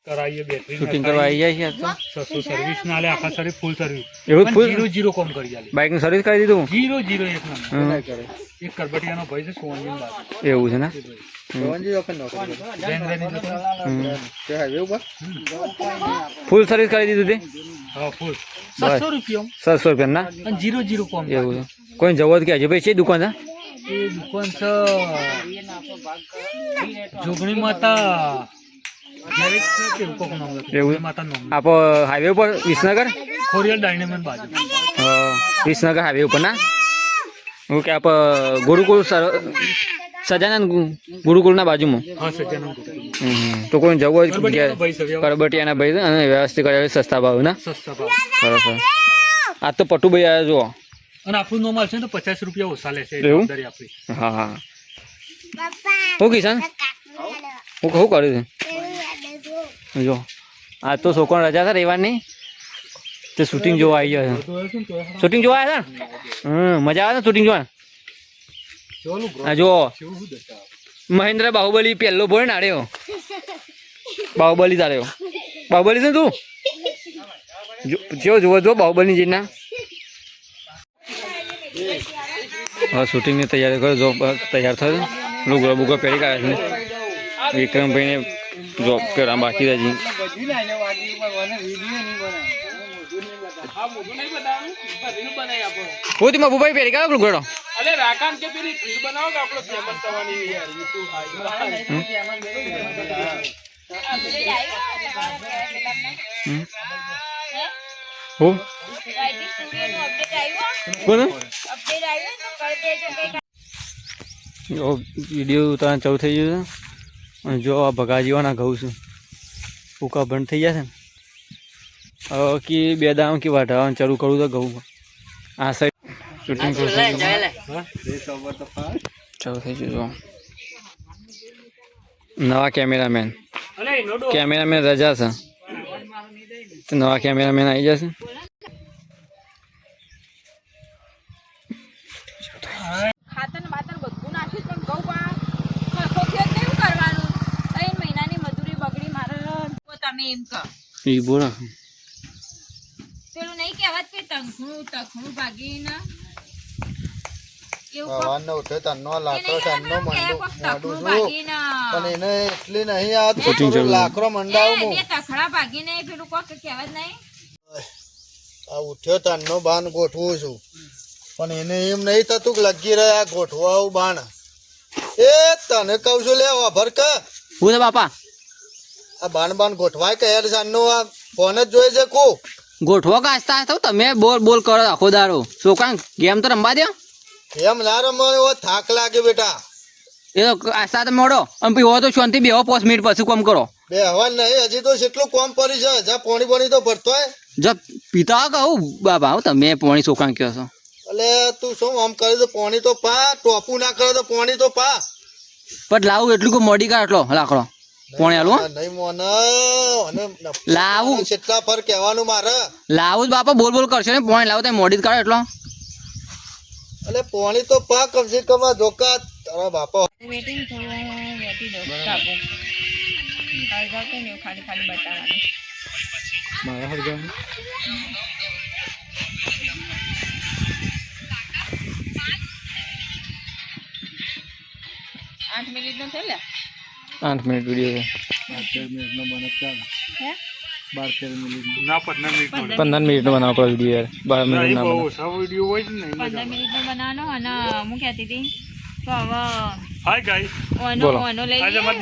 કરાઈએ battery shooting કરવા આવી જાય છે તો 600 સર્વિસ ના લે આખા સરી ફૂલ સર્વિસ એવું ફૂલ 0 કોમ કરી આલે બાઇક નું સર્વિસ કરી દીધું 0 એક નંબર એક કરબટિયાનો ભાઈ છે સોનજી બાજુ એવું છે ને ફૂલ સર્વિસ કરી દીધું તે હા ફૂલ 700 રૂપિયા 700 રૂપિયા ના અને 0 કોમ એવું છે કોઈ જવો કે હજુ ભાઈ છે દુકાન છે એ દુકાન છે જોગણી માતા ગેરેજ છે કે કોક નામ લખેલું એવું માતા નામ આપ હાઈવે ઉપર વિસનગર ખોરિયાલ ડાયનેમન બાજુ વિસનગર હાઈવે ઉપર ના હું કે આપ ગુરુકુળ સજાનંદ ગુરુકુળના બાજુમાં હા સજાનંદ તો કોઈ જવું હોય ભાઈ સવ્યા કરબટિયાના ભાઈ અને વ્યવસ્થિત કરે સસ્તા ભાવ ના સસ્તા ભાવ બરાબર આ તો પટુભાઈ આવ્યા જુઓ અને આપણું નામ આવશે ને તો 50 રૂપિયા ઓછા લેશે એવું? જવાબદારી આપણી હા હા હું કિશન હું કર્યું છે જો આ તો છોકરો રજા છે રવિવારની તો શૂટિંગ જોવા આવી ગયા છે શૂટિંગ જોવા આવ્યા છે ને મજા આવે ને શૂટિંગ જોવા હા જો મહેન્દ્ર બાહુબલી પહેલો બોલ ને આડ્યો બાહુબલી તાર્યો બાહુબલી છે તું જો જોવો જો બાહુબલી જીના હા શૂટિંગની તૈયારી કરો જો તૈયાર થયો લુગડો બુગડો પહેરી કાઢે છે વિક્રમભાઈને જોબ કરવા બાકી રહે છે હું તેમાં બુભાઈ પહેરી કાઢો લુગડો હું વિડીયો ઉતારવાનું ચાલુ થઈ ગયું છે અને જો આ ભગાજીવાના ઘઉં છે ભૂકા બંધ થઈ ગયા છે ને હવે કે બે દામ કે વાઢાવાનું ચાલુ કરું તો ઘઉં આ સાઈડ શૂટિંગ ચાલુ થઈ ગયું નવા કેમેરામેન રજા છે તો નવા કેમેરામેન આવી જશે ખાતર બાતર બધું નાખ્યું પણ ઘઉં ખેત કેવું કરવાનું 3 મહિનાની મજૂરી બગડી મારે તમે એમ કહો એ બોલા પેલું નહીં કહેવાત કે તખણું ભાગીને લાકડો મંડાવું તખડા ભાગીને પેલું કોક કહેવાત નહીં આ ઉઠ્યો તનનો બાન ગોઠવું છું પણ એને એમ નહીં થતું કે લગી રહ્યા ગોઠવા બાણ એ તને કહું છું લે વાભર કે હું છે બાપા આ બાણ ગોઠવાય કે યાર સાનો આ ફોન જ જોઈએ છે કો ગોઠવો કાચતા થયું તમે બોલ કરો આખો દાડો છોકરા ગેમ તો રમવા દો એમ ના રમવાનો થાક લાગે બેટા એ તો આસ્તા મોડો અને પછી હો તો શાંતિ બેહો 5 મિનિટ પછી કામ કરો બે હવા નહીં હજી તો કેટલું કોમ પડી છે જા પોણી તો ભરતો હોય જો પિતા કહું બાબા તમે પોણી છોકરા કહો છો એટલે તું શું આમ કરે તો પોણી તો પા ટોપું ના કરે તો પોણી તો પા પણ લાવું એટલું મોડી કાઢ એટલો લાકડો પોણી આલું નહીં મોને અને લાવું કેટલા ફર કહેવાનું મારે લાવું બાપા બોલ કરશે ને પોણી લાવું તો મોડી જ કાઢો એટલો એટલે પોણી તો પા કમસે કમ આ ધોકા તારા બાપા વેટિંગ વેટી દો કાપો ખાલી બતાવવાનું મારા હરગા 8 મિનિટ નો થઈ લે 8 મિનિટ વિડીયો હે 12 મિનિટ ના 15 મિનિટ 15 મિનિટ નો બનાવવો પડે વિડીયો યાર 12 મિનિટ ના બહુ ઓછા વિડીયો હોય છે ને 15 મિનિટ નો બનાવવાનો અને હું કહેતી હતી તો હવે હાય ગાઈસ ઓનો લઈ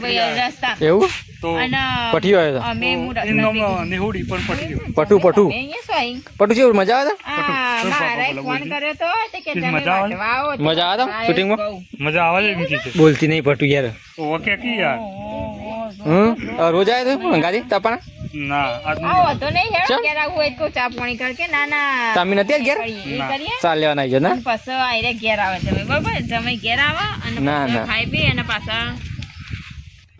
લઈએ રસ્તા એવું તો અને પઠી આવ્યો અમે એનો નિહોડી પણ પટી ગયો પટુ અહીંયા સોઈ પટુ છે મજા આવે મારા ફોન કર્યો તો તે કે તમે મજા આવે? વાટવા આવો તો મજા આવે શૂટિંગમાં મજા આવે એમ કે છે બોલતી નહીં પટુ યાર ઓકે કી યાર રોજ આવે તો ગાડી તપાના ના આજ આવો તો નહીં હે ઘેર આવું હોય તો ચા પાણી કર કે ના ના તમે નથી ઘેર કરીએ ચાલ લેવાના આવી ને પછી આયરે ઘેર આવે તમે બરોબર તમે ઘેર આવો અને ના, પછી ના. ખાઈ પી અને પાછા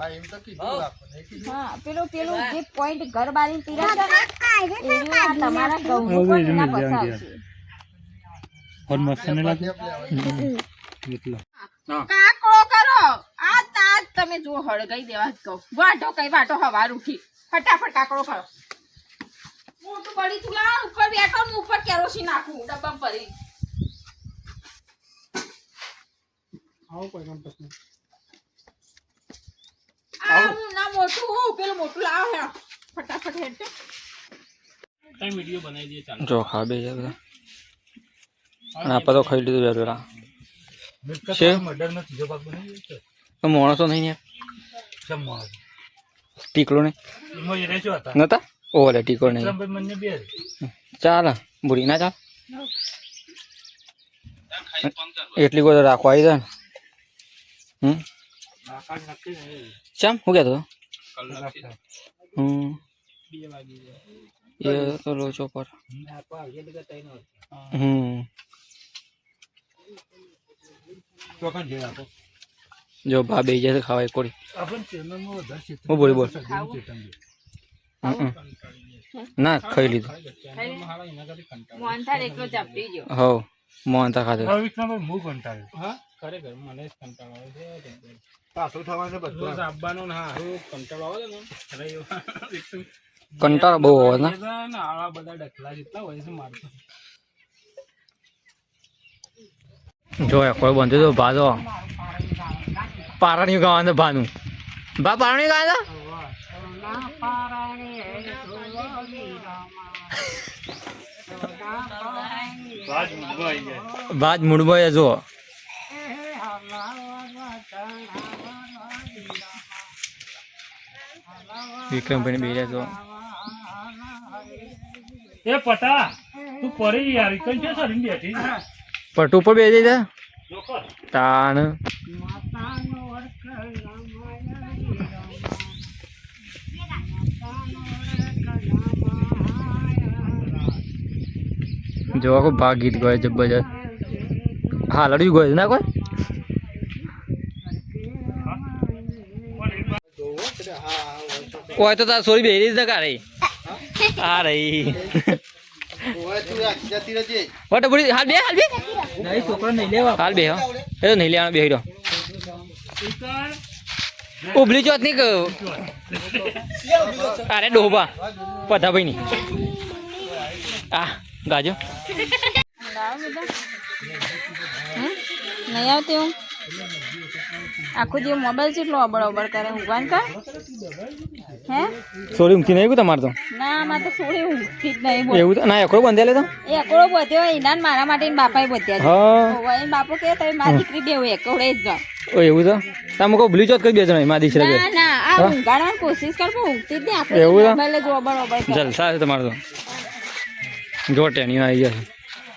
એમ તો કીધું હા પેલું જે પોઈન્ટ ઘર બારી તીરા છે ને એનું તમારા ઘઉંનું પણ એના પછી આવશે ઓર મસ્ત ને લાગે એટલો કાકો કરો આ તાજ તમે જો હળગાઈ દેવા જ કહું વાટો કઈ વાટો હવાર ઉઠી ફટાફટ કાકડો કરો મોટું બળી તું લાવ ઉપર બેઠો હું ઉપર કેરોસીન નાખું ડબ્બા ભરી આવો કોઈ કામ પ્રશ્ન આ ના મોટું હું પેલું મોટું લાવ હે ફટાફટ હેડ કઈ વિડિયો બનાવી દઈએ ચાલો જો ખા બે જાય બધા અને આપણે તો ખાઈ લીધું યાર પેલા મિલ્ક છે? મર્ડર નો ત્રીજો ભાગ બનાવી દઈએ તો માણસો નહીં યાર જમવા ટીકલો નહીં એમાં એ રહેજો હતા નતા ઓલે ટીકલો નહીં વિક્રમભાઈ મને બે ચાલ બુરી ના ચાલ એટલી કોઈ રાખવા આવી જાય ને આકાશ નક્કી નહીં ચમ શું કહેતો કલાક હમ 2 વાગી જાય એ તો લોચો પર આપા આગે લગા તઈ નો ચોકન જે આપો જો ભા બે જાય ખાવા એક કોડી આપણ ચેનલ માં વધારે છે હું બોલી બોલ ચેતન ના ખાઈ લીધું હાલા એના કરતી કંટાળો મોહનથાળ એકલો ચાપટી ગયો હો મોહનતા ખાધો હવે વિક્રમભાઈ હું કંટાળ્યો હા ખરેખર મને જ કંટાળો આવે છે પાછું થવાનું બધું આપવાનું ને હા કંટાળો આવે ને કંટાળો બહુ આવે ને આળા બધા ડખલા જેટલા હોય છે મારતો જો કોઈ બંધ તો ભાજો પારણ્યું ગાવાનું ભાનું ભા પારણ્યું ગાવા ભાજ મૂળભાઈ જો વિક્રમભાઈ બે રહ્યા છો એ પટા તું પડી યાર કઈ છે સર બેઠી પટુ પર બે જઈ તાણ જો આખો ભાગ ગીત ગયો જબરજસ્ત હા લડ્યું ગયો ના કોઈ કોઈ તો તાર સોરી બેરી જ ના રહી આ રહી વટ બુડી હાલ બે નહીં છોકરો નહીં લેવા હાલ બે હા એ તો નહીં લેવાનો બે ઉભલી ચોથ ની અરે ડોબા પધાભાઈ ની આ ગાજો લાવ બેટા નહીં આવતી હું આખો દિવસ મોબાઈલ કેટલો અબડ અબડ કરે ઊંઘવાન કર હે સોરી ઊંઘી નહીં તમારે તો ના આમાં તો થોડી ઊંઘતી જ નહીં બોલ એવું તો ના એકડો બંધેલે તો એ એકડો બધ્યો એના મારા માટે એના બાપાએ બધ્યા હા છે બાપુ કે તમે મારી દીકરી દેવું એકડે જ જાઓ ઓ એવું તો તમે કહો ભૂલી ચોથ કરી બે જણા મારી દીકરા ના ના આ ઊંઘાડવાની કોશિશ કર પણ ઊંઘતી જ નહીં આપણે એવું છે? મોબાઈલ જ અબડ અબડ કરે જલસા છે તમારે તો જો ટેણીઓ આવી ગયા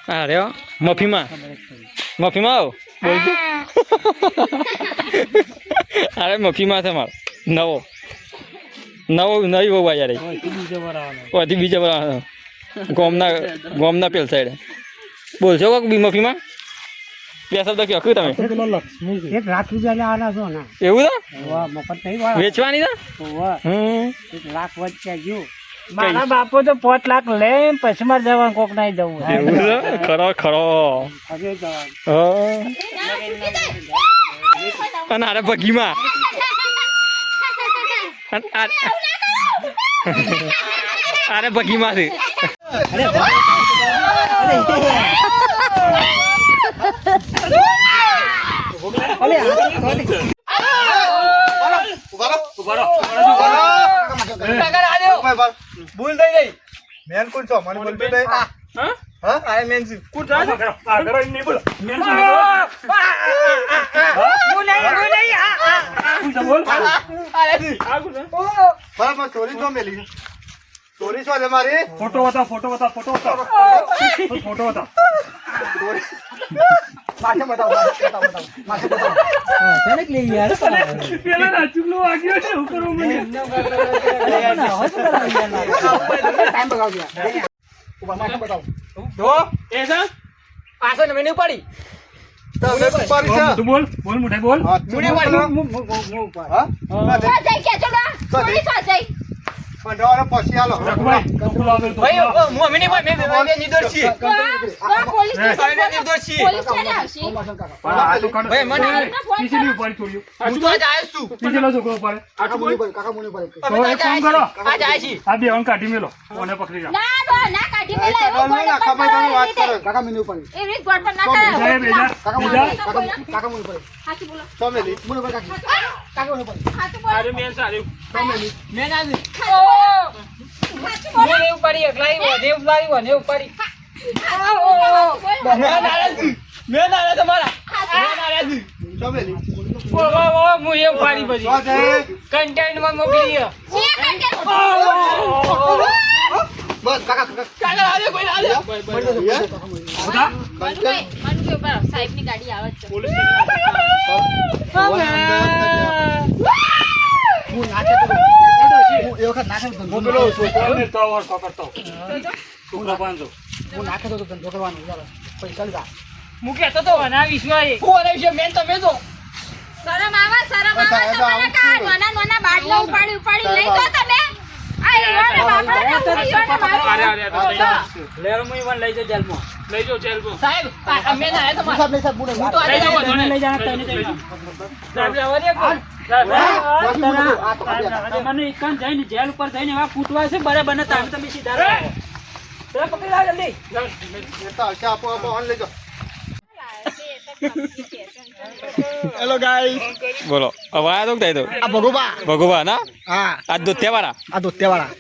છે અરે મફીમાં આવો બોલજો અરે મફીમાં છે મારો નવી બહુ યાર ઓથી બીજા વાર ગોમના પેલ સાઈડે બોલશો કોક બી મફીમાં બે શબ્દ કહો તમે એક લાખ રૂપિયા આના છો ને એવું તો મફત નહીં વેચવાની તો લાખ વચ્ચે ગયું મારા બાપો તો 5 લાખ લે પછી મારે જવાનું કોક નહીં જવું એવું છે ખરો હવે જવાનું અને અરે બગીમાં અરે બગીમાં છે ભૂલ થઈ ગઈ મેન કોણ છો મને બોલતો નહીં હા આ મેન છે કોણ જા આગળ નહીં બોલ મેન બોલ બોલ બરાબર ચોરી તો મેલી ચોરી છો લે મારી ફોટો બતાવ માથે બતાવ પેલા રાજુલો વાગ્યો છે હું કરું મને ટાઈમ બગાવ દે ઉપર માથે બતાવ જો એ છે પાછળ મેં નહીં પડી તમે પારી છે તું બોલ મોઢે બોલ મુડી વાળી હા સાચઈ કે ચલો થોડી સાચઈ બંધાવાનો પછી આલો ભાઈ હું અમે નહીં ભાઈ મેં નિર્દોષ છીએ પોલીસ નિર્દોષ છીએ પોલીસ ક્યારે આવશે ભાઈ મને ખીચડી ઉપાડી છોડ્યું હું તો આજ આવ્યો છું ખીચડીનો છોકરો ઉપાડે તો એક કામ કરો આજ આવ્યો છી આ બે કાઢી મેલો કોને પકડી જાઓ ના કાઢી મેલા એવો કોઈ વાત કરો એ રીત ગોળ પર ના કરાય બીજા હાચું બોલો ચોમેલી હાચું બોલો સારું મેં સારું મેં ના હાચું બોલો મને ઉપાડી એકલાઈ વધે ઉપાડી વને ઉપાડી મેં નારા તમારા મેં નારા ચોમેલી ઓ હું એ ઉપાડી પછી કન્ટેન્ટમાં મોકલી બસ કાકા કાકા આલે કોઈ આલે સાહેબની ગાડી આવે છે પોલીસ હું પેલો છોકરાને તળવાર પકડતો છોકરા બાંધો હું કહેતો તો વના વિશ્વાસ હું વના વિશ્વાસ મેન તમે તો શરમ આવે તમારે કા નાના બાટલા ઉપાડી લઈ જો તમે આ ઈવાને બાપડા લેરો મુઈ વન લઈ જાવ જેલમાં લઈ જાઓ જેલમાં સાહેબ અમે ના આયા તમારે હું તો લઈ જાઓ લઈ જાના તને સાહેબ લેવા દે મને એકન જઈને જેલ ઉપર જઈને એવા કૂટવા છે બરાબર ને તાને તમે સીધા રહો પેલા પકડી લાવ જલ્દી આપો ઓન લઈ જાઓ હેલો ગાઈસ બોલો અવાજ તો થાય તો આ ભગુબા ભગવા ના હા આ દોત્યાવાળા આ દોત્યાવાળા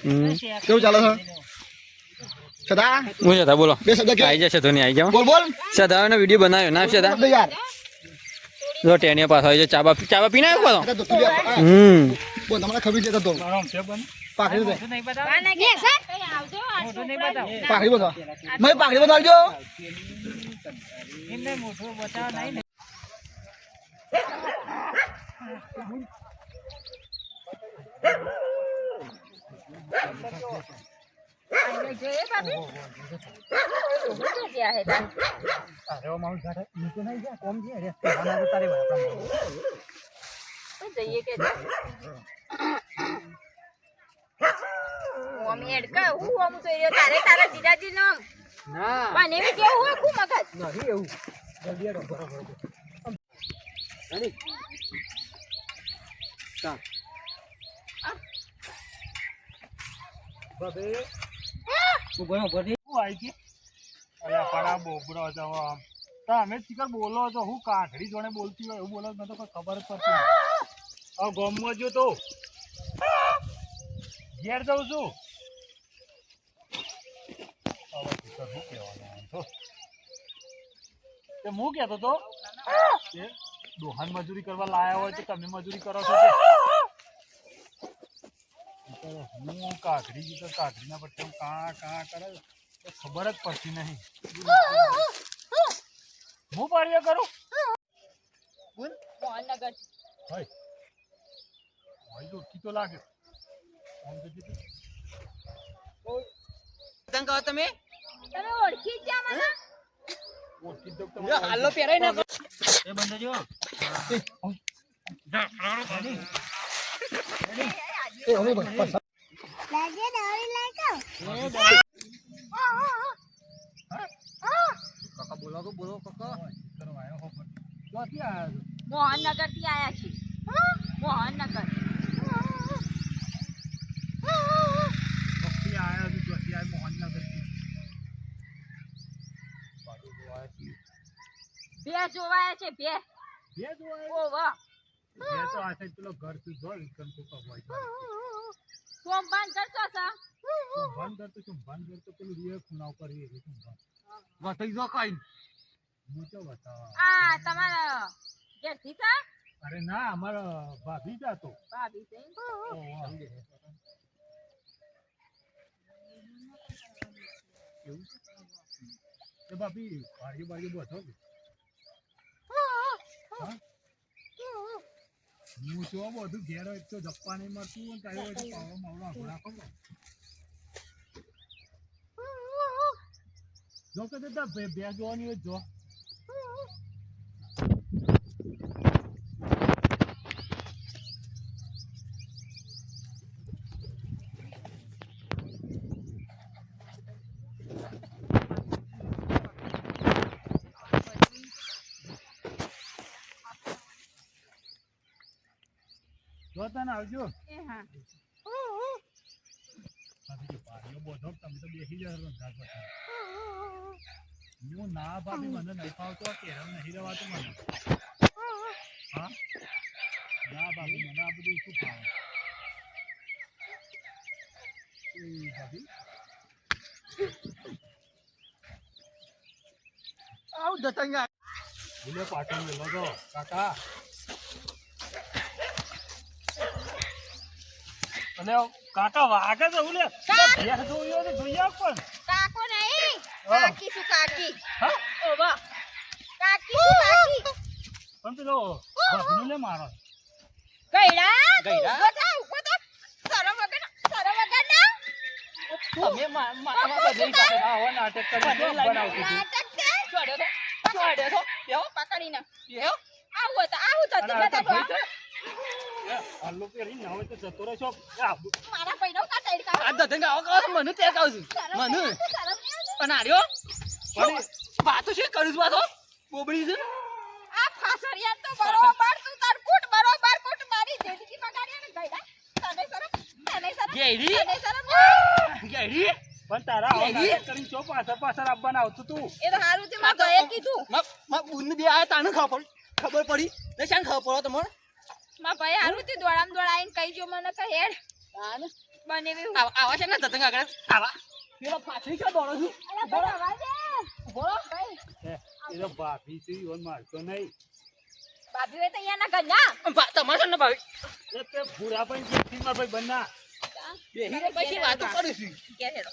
કેવું ચાલે છે સદા હું સદા બોલો બે શબ્દ કે આવી જશે તો નહીં આવી જાવ બોલ બોલ સદાનો વિડીયો બનાવ્યો ના સદા શબ્દ યાર જો ટેનિયા પાસ હોય છે ચાબા પીને આવ્યો આ દોત્યા બોલ તમને ખબર છે તો પાકડી દે પાકડી બોલ મેં પાકડી બતાવજો એમને મોટો બચાવ નહીં જઈએ કે મમ્મી એડકા હું આમ તો તારે તારા જીજાજી નો ના પણ એવી કેવું હોય ખૂબ મગજ નહીં એવું જલ્દી આડો બરાબર રેડી તા બાબે હું ગયો બધી હું આવી ગઈ અરે પાડા બોબડો છો આમ તમે શીખર બોલો છો હું કાંકડી જોડે બોલતી હોય એવું બોલો મને તો કોઈ ખબર જ પડતી નહીં હવે ગામમાં જો તો ઘેર જાઉં છું હવે શીખર શું કહેવાનું આમ તો તે હું કહેતો તો કે દોહાન મજૂરી કરવા લાયા હોય તો તમે મજૂરી કરો છો તે હું કાકડીના પર કાં કરે તો ખબર જ પડતી નહીં હું પાડ્યો કરું મોહનનગર ભાઈ તો તો લાગે આમ તો જીતી. તમે તમે ઓળખી જ જા મને ઓળખી જ દઉં તો હાલો પહેરાઈ ના એ બંધ જો કાકા બોલો કાકા આવ્યો હો પણ ક્યાંથી આવ્યા છો? મોહનનગર થી આયા છે મોહનનગર ક્યાંથી આવ્યા છો? ક્યાંથી આવ્યા? મોહનનગરથી. પાછું જોવા આવ્યા છીએ. બે જોવાયા છે બે બે જોવા આવ્યા? ઓ વાહ બે તો આ સાઈડ પેલો ઘર થી જો વિક્રમ કોકા હોય છે. સોમવાન કરશો સા બંધ કરતો પેલું રિયર ખૂણા ઉપર એ સંભાન વટાઈ જો કઈ મોટો બતાવા આ તમારા ઘેર થી સા અરે ના અમારા ભાભી જાતો ભાભી છે એ ભાભી બારી બેઠો છે હા? હું તો બધું ઘેર હોય તો જપ્પા નહીં મળતું તારી હોય તો પાવડો માવડો ઘોડા ખબર જો કે દાદા બે જોવાની હોય જો જો તને આવજો એ હા ભાભી જો પાણીઓ બોધો તમે તો બેસી જાવ રંધા પછી હું ના ભાભી મને નહીં ફાવતો કેરમ નહીં રહેવાતું મને હા ના ભાભી મને આ બધું શું ફાવે ભાભી આવું દતંગા ભૂલે પાટણ મેલો તો કાકા અને કાકા વાગે છે ઉલે ઘેર જોયો તો જોઈએ પણ કાકો નહીં હા. કાકી શું કાકી હા ઓવા કાકી શું કાકી પણ પેલો ભાભીનો લે મારો ગઈડા ગઈડા? ઉભો થા શરમ વગર ના તમે મારા બદલી પાસે આવો નાટક કરી બનાવતી હતી નાટક છે છોડ્યો તો બેહો પકડીને બેહો આવું થતું બધા તો હલ્લો પેરી ના હોય તો જતો રહેશો મારા પૈનો કા સાઈડ કા આ દતંગા આવો કહો મને તે કહું છું મને પણ આર્યો વાતો શું કરું છું વાતો બોબડી છે આ ફાસરિયા તો બરોબર તું તાર કૂટ બરોબર કૂટ મારી જિંદગી બગાડી ને ગઈડા તને શરમ ગેડી? તને શરમ ગેડી પણ તારા આવા નાટક કરીને ચો પાછળ આપવાના આવતું તું એ તો હારું થી માં ગયે કીધું માં બુન બે આયા તાને ખબર પડી ને શાન ખબર પડો તમારે માં ભાઈ હારું થી દોડામ દોડાઈને કહી જો મને કે હેડ તાને બનેવી આવા છે ને દતંગ આગળ આવા પેલો પાછળી ક્યાં દોડો છું અલા બોલો વાજે બોલો ભાઈ એ તો ભાભી છે ઈવન મારતો નહીં બાબી વે તો અહીંયા ના ગંજા તમારે છે ને ભાઈ એ તે ભૂરા પણ જેથી માર ભાઈ બન્ના બેહીને પછી વાતો કરું છું કે હેડો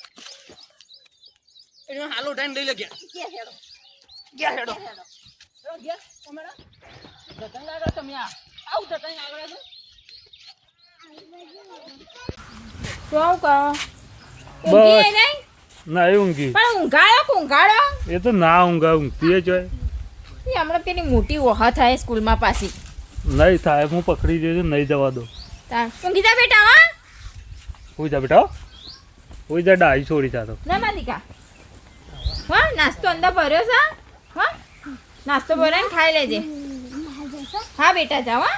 એનો હાલો ઉઠાઈને લઈ લે ગયા કે હેડો ગયા હેડો હેડો ગયા તમારા દતંગ આગળ તમે આવું દતંગ આગળ છો શું કહો બસ. ઊંઘી નહીં ના એ ઊંઘી પણ ઊંઘાડો એ તો ના ઊંઘતી જ હોય એ હમણાં પેલી મોટી ઓહા થાય સ્કૂલમાં પાછી નહીં થાય હું પકડી જઈશ નહીં જવા દો તાર ઊંઘી જા બેટા હા હોઈ જા બેટા હોઈ જા ડાઈ છોડી જાતો ના માલિકા હા નાસ્તો અંદર ભર્યો છે હા નાસ્તો ભરાઈને ખાઈ લેજે હા બેટા જાઓ હા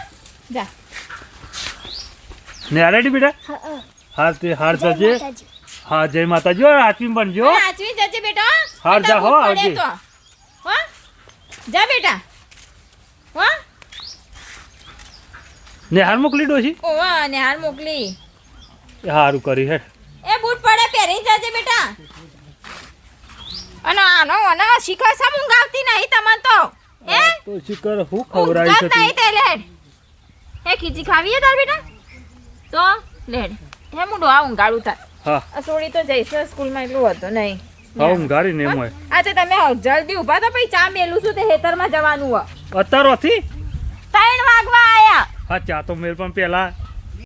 જા ને રેડી બેટા હા તે હાર જજે હા જય માતાજી આચમી બનજો અને આચવી જજે બેટા હાર જા, હો, પડે આવજે. તો. હા જા બેટા હા ને હાર મોકલી ડોશી ઓવા અને હાર મોકલી એ હારું કરી હેડ એ બૂટ પડે પહેરી જજે બેટા અને આનો શીખર સમ ઊંઘ આવતી નહીં તમને તો હે તો શિકર હું ઊંઘ ખવરાઈ જ છે નહીં તે લેડ હે ખીચી ખાવી હે તાર બેટા તો લેડ હે મુંડો આ ઊંઘાડું તાર હા આ સોડી તો જઈશ સ્કૂલમાં એટલું હતું નહીં હા ઊંઘાડી ને એમ હોય આ તે તમે જલ્દી ઊભા તો પછી ચા મેલું છું તે હેતરમાં જવાનું હોય અત્યારોથી 3 વાગવા આયા હા ચા તો મેલ પણ પેલા